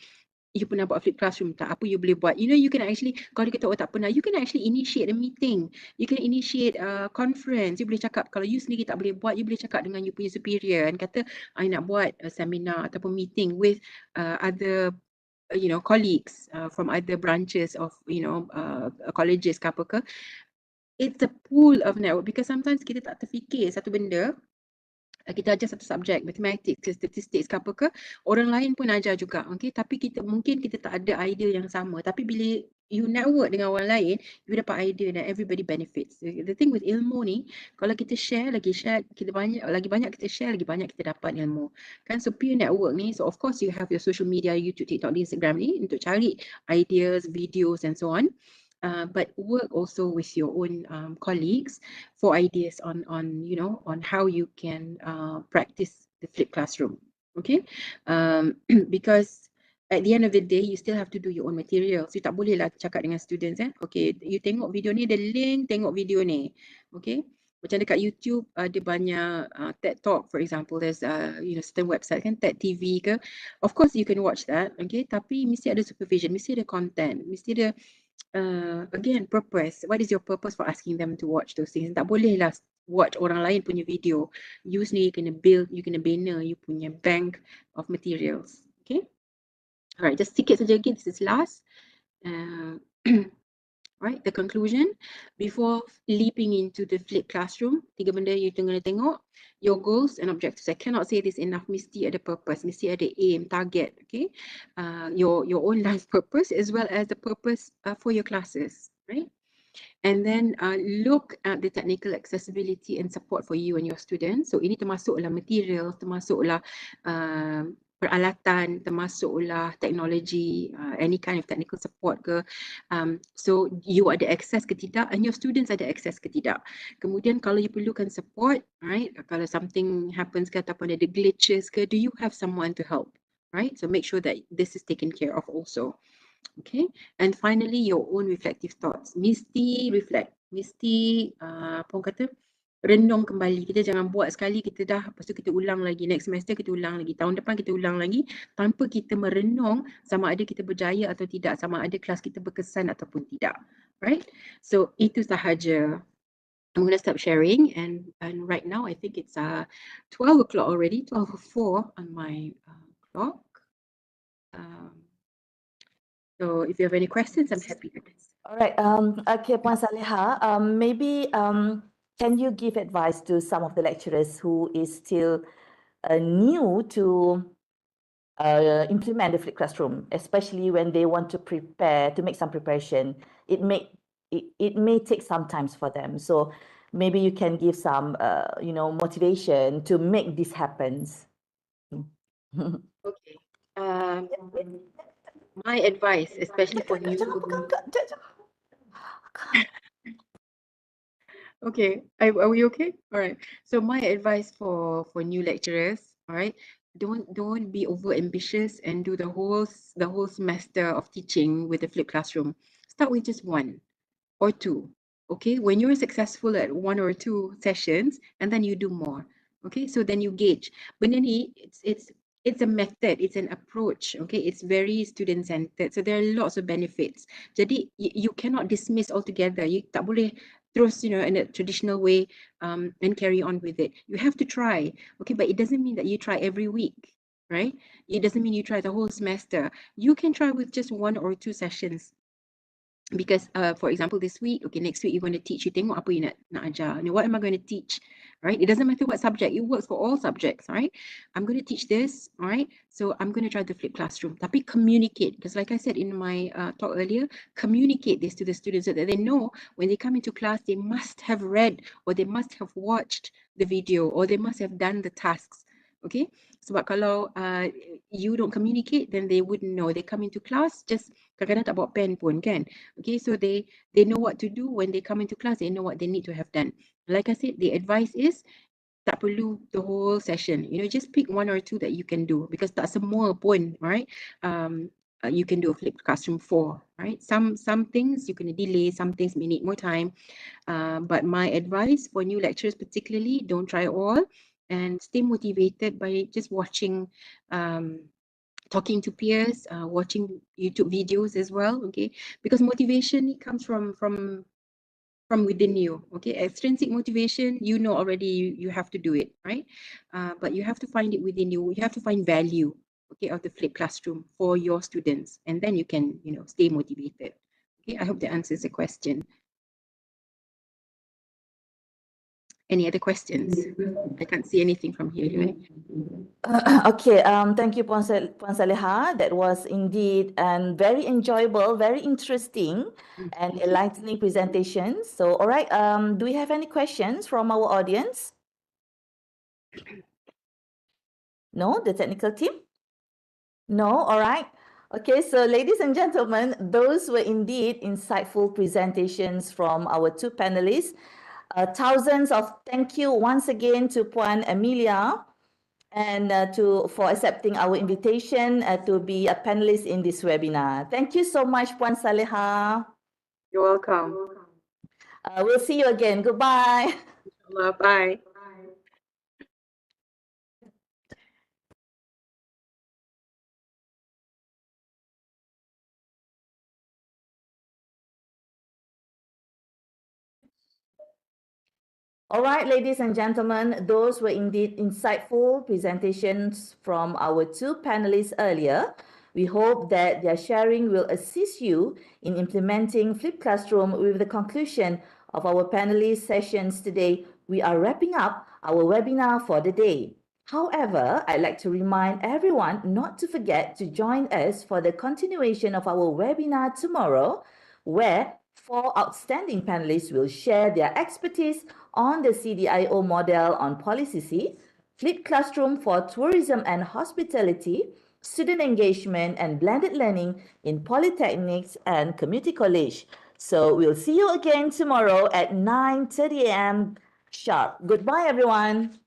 You pernah buat flipped classroom tak? Apa you boleh buat? You can actually, kalau dia kata, oh tak pernah, you can actually initiate a meeting. You can initiate a conference. You boleh cakap, kalau you sendiri tak boleh buat, you boleh cakap dengan you punya superior and kata, I nak buat a seminar ataupun meeting with other colleagues from other branches of colleges ke apa ke. It's a pool of network because sometimes kita tak terfikir satu benda, kita ajar satu subjek, mathematics, statistics ke apa ke, orang lain pun ajar juga, okay? Tapi mungkin kita tak ada idea yang sama, tapi bila you network dengan orang lain, you dapat idea dan everybody benefits. The thing with ilmu ni, kalau kita share, kita lagi banyak kita share, lagi banyak kita dapat ilmu. Kan, so peer network ni, so of course you have your social media, YouTube, TikTok, Instagram ni untuk cari ideas, videos and so on. But work also with your own colleagues for ideas on how you can practice the flipped classroom. Okay, because at the end of the day, you still have to do your own materials. You tak boleh lah cakap dengan students, okay, you tengok video ni, ada link, tengok video ni, okay. Macam dekat YouTube ada banyak TED Talk, for example, there's certain website kan, TED TV ke. Of course you can watch that, okay. Tapi mesti ada supervision, mesti ada content, mesti ada again, purpose. What is your purpose for asking them to watch those things? Tak boleh lah watch orang lain punya video. You sendiri kena build, you kena bina you punya bank of materials. Okay? Alright, just sikit saja lagi. This is last. Right, the conclusion. Before leaping into the flipped classroom, 3 benda you kena tengok. Your goals and objectives. I cannot say this enough. Mesti ada purpose, mesti ada aim, target. Okay, your own life purpose as well as the purpose for your classes, right? And then look at the technical accessibility and support for you and your students. So ini termasuklah material, termasuklah peralatan, termasuklah teknologi, any kind of technical support ke. So you ada access ke tidak and your students ada access ke tidak. Kemudian kalau you perlukan support, right? Kalau something happens ke ataupun ada glitches ke, do you have someone to help? Right? So make sure that this is taken care of also. Okay, and finally your own reflective thoughts. Mesti reflect, mesti apa orang kata, renung kembali. Kita jangan buat sekali kita dah, lepas tu kita ulang lagi, next semester kita ulang lagi, tahun depan kita ulang lagi, tanpa kita merenung sama ada kita berjaya atau tidak, sama ada kelas kita berkesan ataupun tidak. Right? So itu sahaja. I'm going to stop sharing and right now I think it's 12 o'clock already, 12:04 on my clock. So if you have any questions, I'm happy to answer. All right. Okay, Puan Saleha, maybe can you give advice to some of the lecturers who is still new to implement the flipped classroom, especially when they want to prepare, to make some preparation? It may take some time for them. So maybe you can give some, motivation to make this happen. Okay. My advice, especially for new. Okay, are we okay? All right. So my advice for new lecturers, all right, don't be over ambitious and do the whole semester of teaching with the flipped classroom. Start with just 1 or 2. Okay, when you're successful at 1 or 2 sessions, and then you do more. Okay, so then you gauge. But then it's a method, it's an approach. Okay, it's very student centered. So there are lots of benefits. Jadi you cannot dismiss altogether. You tak boleh terus, you know, in a traditional way and carry on with it. You have to try. Okay, but it doesn't mean that you try every week, right? It doesn't mean you try the whole semester. You can try with just 1 or 2 sessions. Because for example, this week, okay, next week you're going to teach, you tengok apa you nak ajar. What am I going to teach, right? It doesn't matter what subject, it works for all subjects, right? I'm going to teach this, all right? So I'm going to try the flipped classroom. Tapi communicate, because like I said in my talk earlier, communicate this to the students so that they know when they come into class, they must have read or they must have watched the video or they must have done the tasks, okay? Sebab kalau you don't communicate, then they wouldn't know. They come into class, just kadang-kadang tak bawa pen pun kan. Okay, so they know what to do when they come into class. They know what they need to have done. Like I said, the advice is tak perlu the whole session. You know, just pick 1 or 2 that you can do because tak semua pun, right? You can do a flipped classroom for, right? Some things you can delay, some things may need more time. But my advice for new lecturers particularly, don't try all and stay motivated by just watching talking to peers, watching YouTube videos as well, okay? Because motivation comes from within you, okay? Extrinsic motivation, you know already you have to do it, right? But you have to find it within you. You have to find value, okay, of the flipped classroom for your students, and then you can, you know, stay motivated. Okay, I hope that answers the question. Any other questions? I can't see anything from here, right? Okay, thank you, Puan Saleha. That was indeed very enjoyable, very interesting and enlightening presentation. So, all right, do we have any questions from our audience? No, the technical team? No, all right. Okay, so ladies and gentlemen, those were indeed insightful presentations from our 2 panelists. Thousands of thank you once again to Puan Amelia and for accepting our invitation to be a panelist in this webinar. Thank you so much, Puan Saleha. You're welcome. We'll see you again. Goodbye. Bye. All right, ladies and gentlemen, those were indeed insightful presentations from our 2 panelists earlier. We hope that their sharing will assist you in implementing flipped classroom. With the conclusion of our panelist sessions today, we are wrapping up our webinar for the day. However, I'd like to remind everyone not to forget to join us for the continuation of our webinar tomorrow, where 4 outstanding panelists will share their expertise on the CDIO model on POLYCC, flipped classroom for tourism and hospitality, student engagement and blended learning in polytechnics and community college. So we'll see you again tomorrow at 9:30 a.m. sharp. Goodbye, everyone.